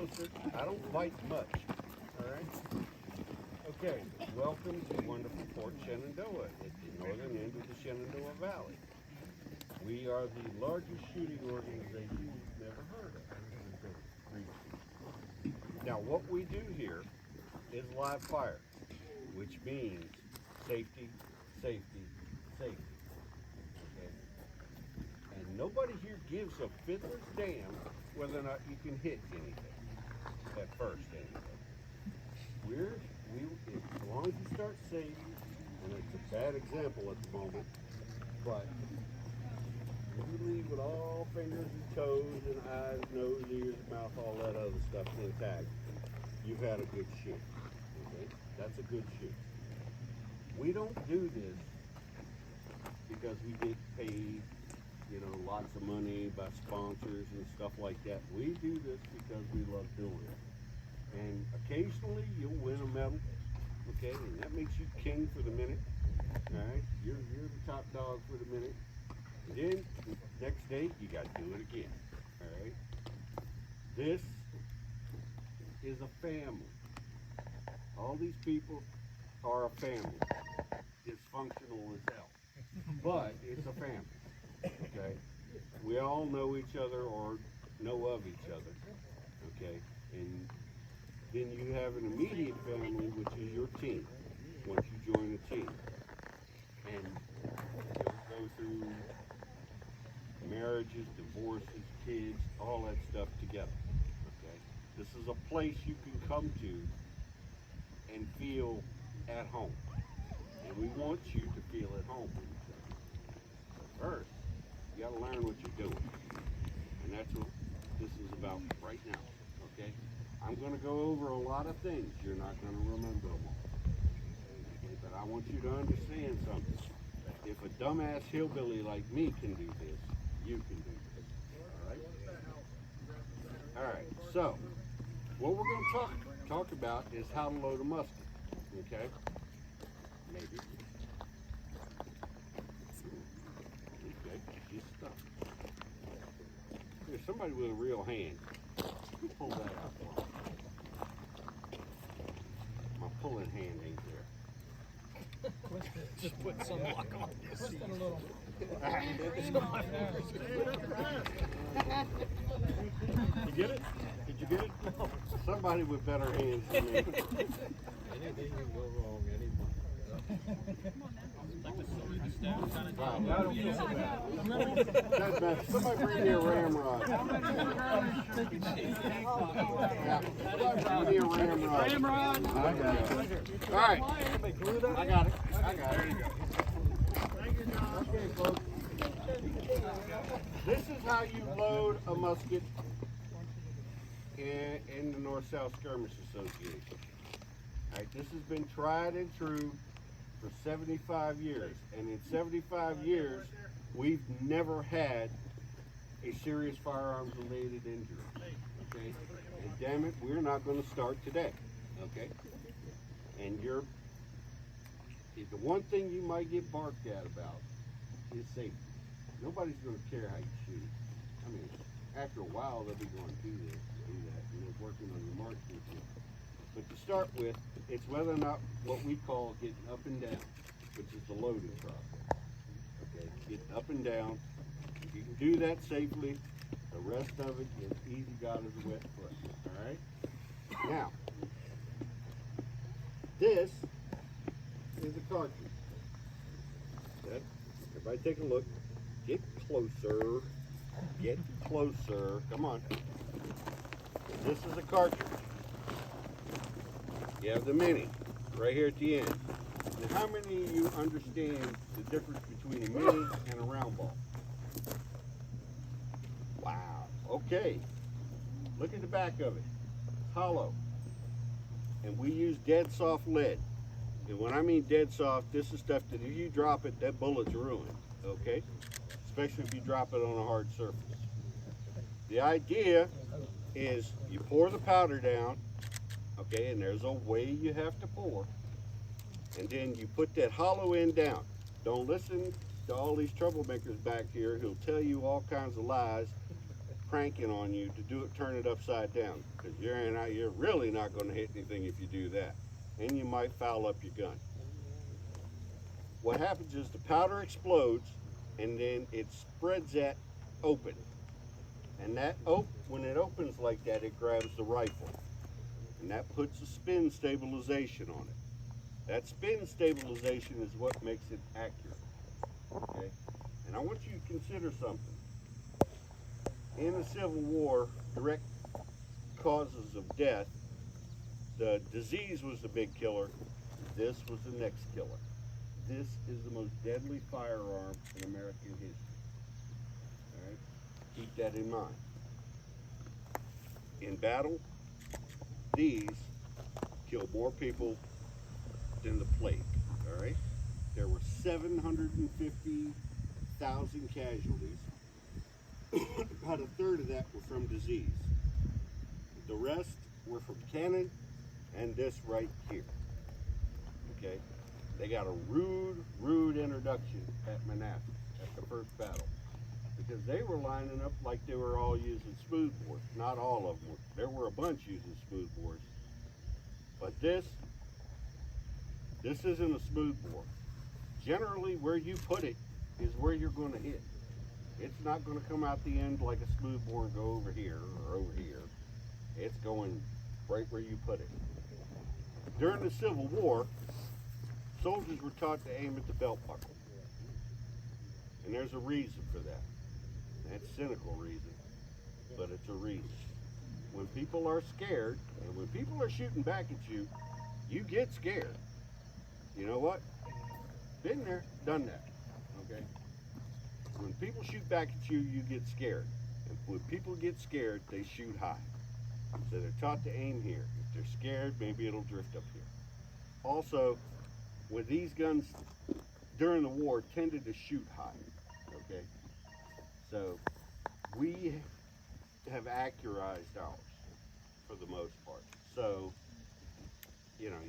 closer. I don't bite much. All right? Okay, welcome to wonderful Fort Shenandoah at the northern end of the Shenandoah Valley. We are the largest shooting organization you've never heard of. Now, what we do here is live fire, which means safety, safety, safety. Okay? And nobody here gives a fiddler's damn whether or not you can hit anything at first, anyway. As long as you start safe, and it's a bad example at the moment, but you leave with all fingers and toes and eyes, nose, ears, mouth, all that other stuff intact, you've had a good shoot. Okay? That's a good shoot. We don't do this because we get paid, lots of money by sponsors and stuff like that. We do this because we love doing it. And occasionally you'll win a medal, okay? And that makes you king for the minute, all right? You're the top dog for the minute. And then the next day you got to do it again, all right? This is a family. All these people are a family. Dysfunctional as hell, but it's a family, okay? We all know each other or know of each other, okay? And then you have an immediate family, which is your team, once you join the team. And you'll go through marriages, divorces, kids, all that stuff together, okay? This is a place you can come to and feel at home. And we want you to feel at home with each other. But first, you got to learn what you're doing. And that's what this is about right now, okay? I'm going to go over a lot of things. You're not going to remember them all. Okay? But I want you to understand something. If a dumbass hillbilly like me can do this, you can do this. All right? All right. So, what we're going to talk about is how to load a musket. Okay? Maybe. Okay. Just stop. There's somebody with a real hand. Pull that out for me. My pulling hand ain't there. Just put some lock on this. Twist it a little. You get it? Did you get it? No. Somebody with better hands than me. Anything can go wrong. Wow. I don't feel so bad. That's bad. Somebody bring me a ramrod. Yeah. Somebody bring me a ramrod. Ramrod. I got it. All right. I got it. I got it. There you go. Okay, folks. This is how you load a musket in the North-South Skirmish Association. All right, this has been tried and true for 75 years, and in 75 years, we've never had a serious firearms-related injury. Okay, and damn it, we're not going to start today. Okay, and the one thing you might get barked at about is safety. Nobody's going to care how you shoot. I mean, after a while, they'll be going to do this, do that, and they're working on your marksmanship. But to start with, it's whether or not what we call getting up and down, which is the loading process. Okay, getting up and down. If you can do that safely, the rest of it is easy God as a wet foot. All right? Now, this is a cartridge. Okay? Everybody take a look. Get closer. Get closer. Come on. This is a cartridge. You have the mini right here at the end. Now, how many of you understand the difference between a mini and a round ball? Wow. Okay. Look at the back of it. It's hollow. And we use dead soft lead. And when I mean dead soft, this is stuff that if you drop it, that bullet's ruined. Okay? Especially if you drop it on a hard surface. The idea is you pour the powder down, okay, and there's a way you have to pour, and then you put that hollow end down. Don't listen to all these troublemakers back here who'll tell you all kinds of lies. cranking on you to turn it upside down, because you're really not going to hit anything if you do that, and you might foul up your gun. What happens is the powder explodes, and then it spreads that open, and when it opens like that, it grabs the rifle, and that puts a spin stabilization on it. That spin stabilization is what makes it accurate. Okay, and I want you to consider something. In the Civil War, direct causes of death, the disease was the big killer. This was the next killer. This is the most deadly firearm in American history. All right, keep that in mind. In battle, these kill more people than the plague. All right, there were 750,000 casualties. About a third of that were from disease. The rest were from cannon and this right here. Okay? They got a rude introduction at Manassas at the first battle, because they were lining up like they were all using smoothbores. Not all of them were. There were a bunch using smoothbores. But this isn't a smoothbore. Generally, where you put it is where you're going to hit. It's not going to come out the end like a smoothbore and go over here or over here. It's going right where you put it. During the Civil War, soldiers were taught to aim at the belt buckle. And there's a reason for that. That's a cynical reason, but it's a reason. When people are scared, and when people are shooting back at you, you get scared. You know what? Been there, done that. Okay? When people shoot back at you, you get scared. And when people get scared, they shoot high. So they're taught to aim here. If they're scared, maybe it'll drift up here. Also, with these guns during the war, tended to shoot high. Okay? So we have accurized ours for the most part. So, you know,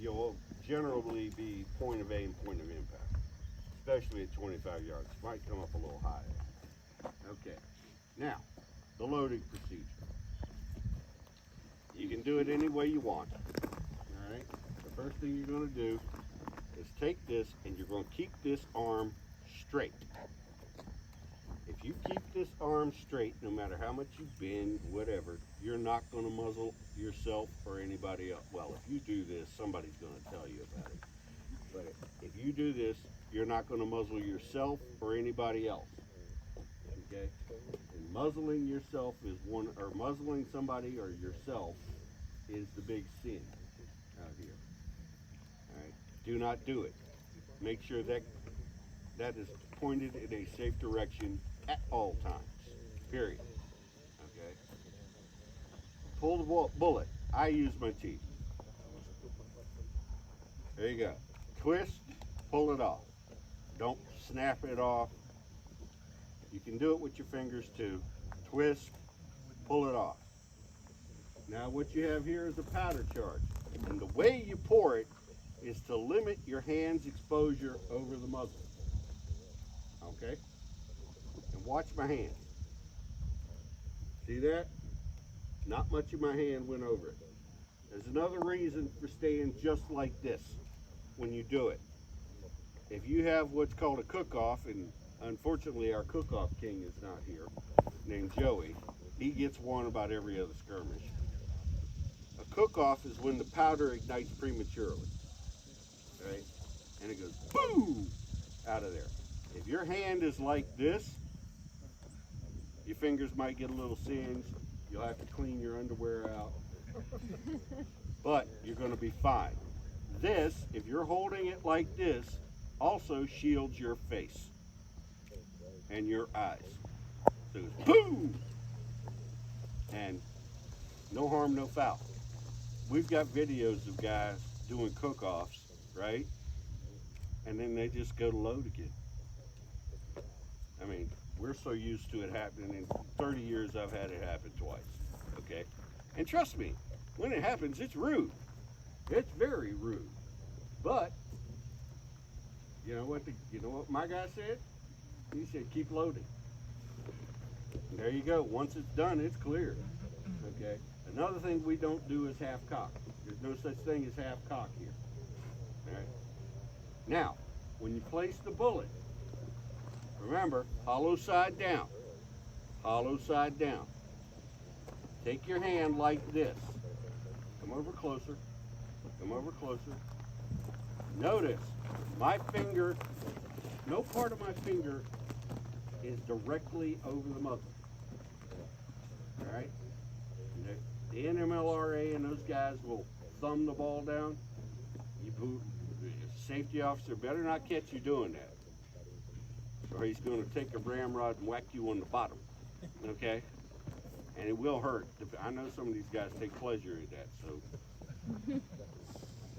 you'll generally be point of aim, point of impact. Especially at 25 yards. Might come up a little higher. Okay. Now, the loading procedure. You can do it any way you want. All right? The first thing you're going to do is take this and you're going to keep this arm straight. If you keep this arm straight, no matter how much you bend, whatever, you're not going to muzzle yourself or anybody else. Well, if you do this, somebody's going to tell you about it. But if you do this, you're not going to muzzle yourself or anybody else. Okay? And muzzling yourself is or muzzling somebody or yourself is the big sin out here. All right? Do not do it. Make sure that is pointed in a safe direction at all times. Period. Okay? Pull the bullet. I use my teeth. There you go. Twist, pull it off. Don't snap it off. You can do it with your fingers too. Twist, pull it off. Now what you have here is a powder charge. And the way you pour it is to limit your hand's exposure over the muzzle. Okay? And watch my hand. See that? Not much of my hand went over it. There's another reason for staying just like this when you do it. If you have what's called a cook-off, and unfortunately our cook-off king is not here, named Joey, he gets one about every other skirmish. A cook-off is when the powder ignites prematurely, right? And it goes boom out of there. If your hand is like this, your fingers might get a little singed. You'll have to clean your underwear out, but you're going to be fine. This, if you're holding it like this, also shields your face and your eyes. So it's boom! And no harm, no foul. We've got videos of guys doing cook-offs, right? And then they just go to load again. I mean, we're so used to it happening. In 30 years, I've had it happen twice, okay? And trust me, when it happens, it's rude. It's very rude. But you know what my guy said? He said, keep loading. There you go. Once it's done, it's clear. Okay. Another thing we don't do is half cock. There's no such thing as half cock here. All right. Now, when you place the bullet, remember, hollow side down. Hollow side down. Take your hand like this. Come over closer. Come over closer. Notice, my finger, no part of my finger is directly over the muzzle. All right? The NMLRA and those guys will thumb the ball down. Safety officer better not catch you doing that, or he's going to take a ramrod and whack you on the bottom. Okay? And it will hurt. I know some of these guys take pleasure in that, so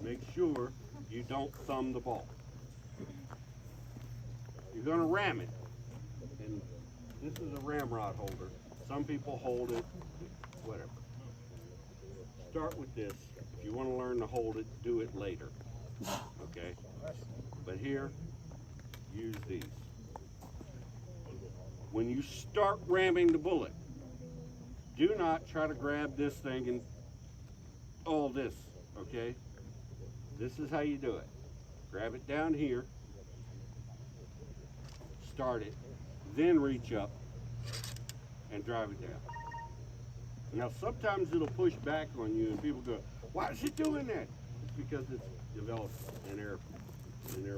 make sure you don't thumb the ball. You're going to ram it, and this is a ramrod holder. Some people hold it, whatever. Start with this. If you want to learn to hold it, do it later. Okay? But here, use these. When you start ramming the bullet, do not try to grab this thing and all this, okay? This is how you do it. Grab it down here, start it, then reach up and drive it down. Now sometimes it'll push back on you and people go, why is it doing that? It's because it's developed an air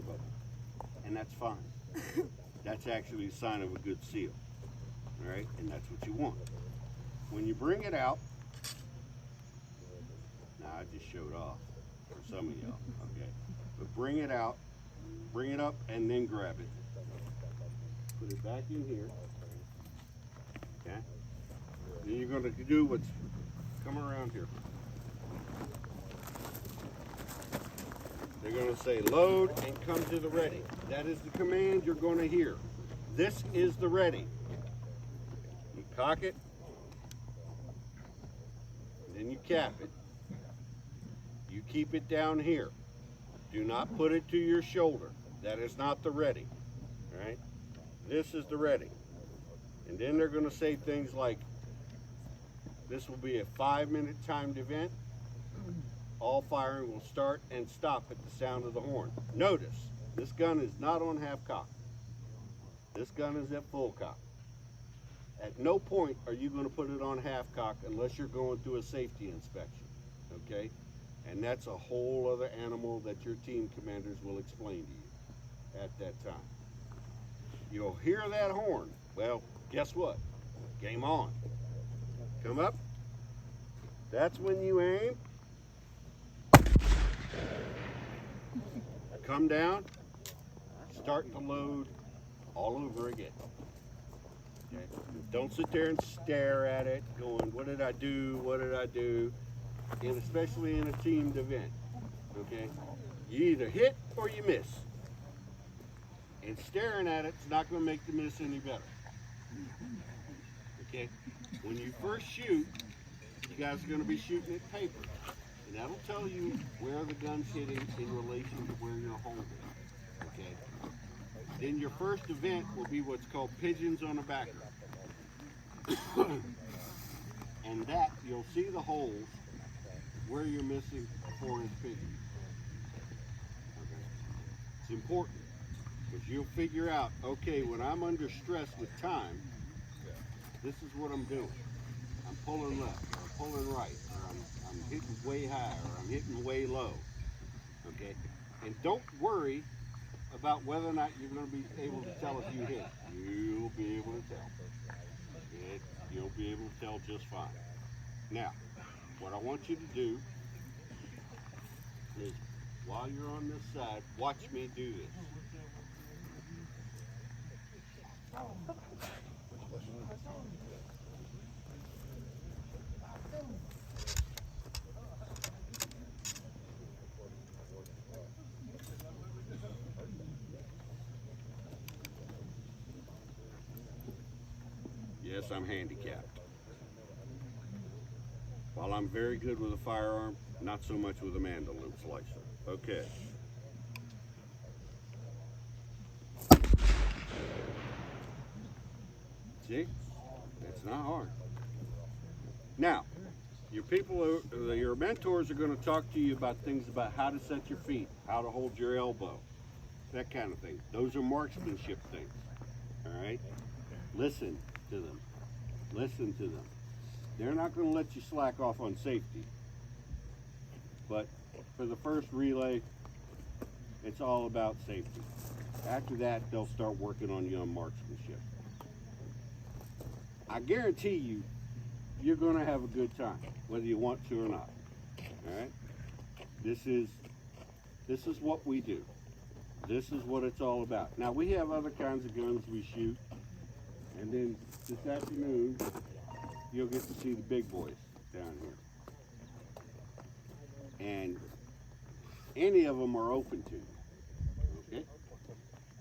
bubble. And that's fine. That's actually a sign of a good seal. All right, and that's what you want. When you bring it out, now I just showed off for some of y'all, okay? But bring it out, bring it up, and then grab it. Put it back in here, okay? Then you're gonna do what's, come around here. They're gonna say load and come to the ready. That is the command you're gonna hear. This is the ready. You cock it, then you cap it. You keep it down here. Do not put it to your shoulder. That is not the ready. All right? This is the ready. And then they're going to say things like, this will be a 5-minute timed event. All firing will start and stop at the sound of the horn. Notice, this gun is not on half cock. This gun is at full cock. At no point are you going to put it on half cock unless you're going through a safety inspection, okay? And that's a whole other animal that your team commanders will explain to you at that time. You'll hear that horn. Well, guess what? Game on. Come up. That's when you aim. Come down. Start to load all over again. Okay. Don't sit there and stare at it going, what did I do, what did I do? And especially in a teamed event, okay? You either hit or you miss. And staring at it's not going to make the miss any better. Okay? When you first shoot, you guys are going to be shooting at paper. And that'll tell you where the gun's hitting in relation to where you're holding. Okay? Then your first event will be what's called pigeons on a backer. And that, you'll see the holes where you're missing a 4-inch pigeon. Okay. It's important because you'll figure out, okay, when I'm under stress with time, this is what I'm doing. I'm pulling left, or I'm pulling right, or I'm hitting way high, or I'm hitting way low. Okay? And don't worry about whether or not you're going to be able to tell if you hit. You'll be able to tell. You'll be able to tell just fine. Now, what I want you to do is, while you're on this side, watch me do this. Yes, I'm handicapped. While I'm very good with a firearm, not so much with a mandolin slicer. Okay. See? It's not hard. Now, your your mentors are going to talk to you about things about how to set your feet, how to hold your elbow, that kind of thing. Those are marksmanship things. All right? Listen to them. Listen to them. They're not going to let you slack off on safety. But for the first relay, it's all about safety. After that, they'll start working on you on marksmanship. I guarantee you, you're going to have a good time, whether you want to or not. All right? This is what we do. This is what it's all about. Now, we have other kinds of guns we shoot. And then this afternoon, you'll get to see the big boys down here. And any of them are open to you. Okay?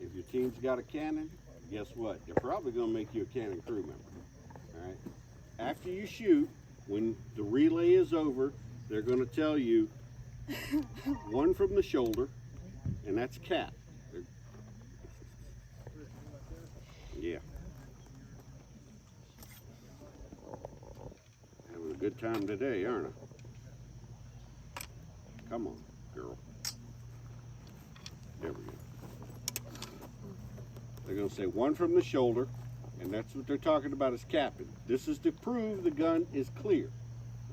If your team's got a cannon, guess what? They're probably going to make you a cannon crew member. All right? After you shoot, when the relay is over, they're going to tell you one from the shoulder, and that's cap. Yeah. Having a good time today, aren't I? Come on, girl. There we go. They're going to say one from the shoulder, and that's what they're talking about is capping. This is to prove the gun is clear,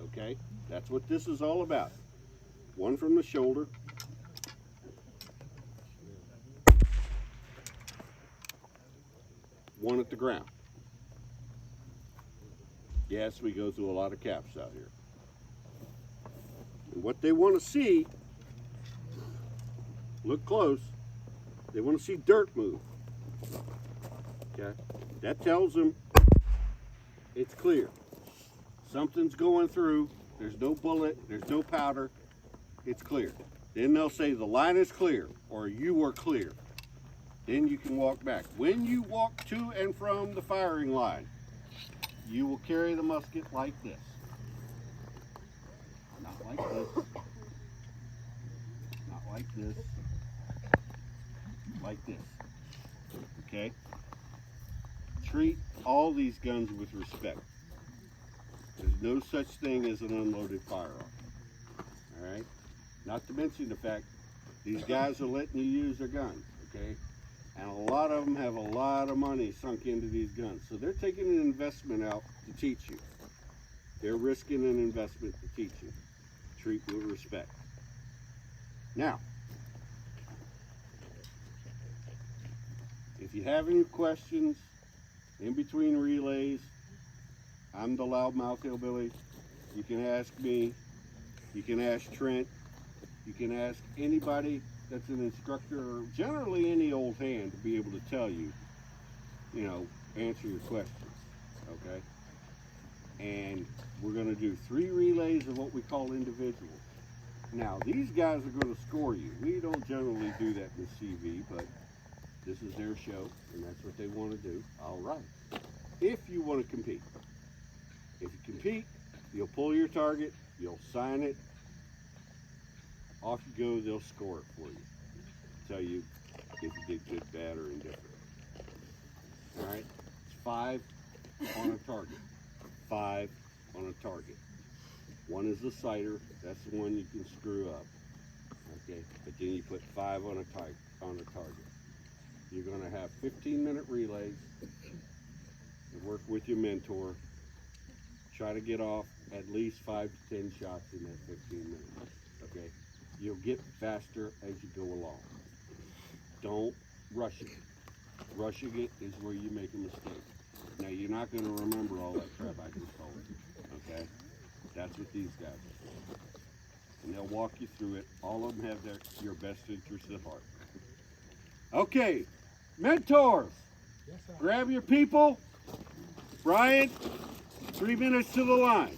okay? That's what this is all about. One from the shoulder. One at the ground. Yes, we go through a lot of caps out here. And what they want to see, look close, they want to see dirt move. Okay? That tells them it's clear. Something's going through, there's no bullet, there's no powder, it's clear. Then they'll say the line is clear, or you are clear. Then you can walk back. When you walk to and from the firing line, you will carry the musket like this. Not like this. Not like this. Like this. Okay? Treat all these guns with respect. There's no such thing as an unloaded firearm. All right? Not to mention the fact these guys are letting you use their guns, okay? And a lot of them have a lot of money sunk into these guns. So they're taking an investment out to teach you. They're risking an investment to teach you. Treat with respect. Now, if you have any questions in between relays, I'm the loudmouth hillbilly. You can ask me. You can ask Trent. You can ask anybody that's an instructor, or generally any old hand, to be able to tell you, answer your questions, okay? And we're going to do 3 relays of what we call individuals. Now, these guys are going to score you. We don't generally do that in the CV, but this is their show, and that's what they want to do. All right. If you want to compete. If you compete, you'll pull your target, you'll sign it, off you go, they'll score it for you. Tell you if you did good, bad, or indifferent. All right? It's 5 on a target. 5 on a target. One is the sighter. That's the one you can screw up. Okay? But then you put 5 on a target. You're going to have 15-minute relays. You work with your mentor. Try to get off at least 5 to 10 shots in that 15 minutes. Okay? You'll get faster as you go along. Don't rush it. Rushing it is where you make a mistake. Now, you're not going to remember all that crap I just told you. Okay? That's what these guys are. And they'll walk you through it. All of them have your best interests at heart. Okay, mentors. Yes, sir. Grab your people. Brian, 3 minutes to the line.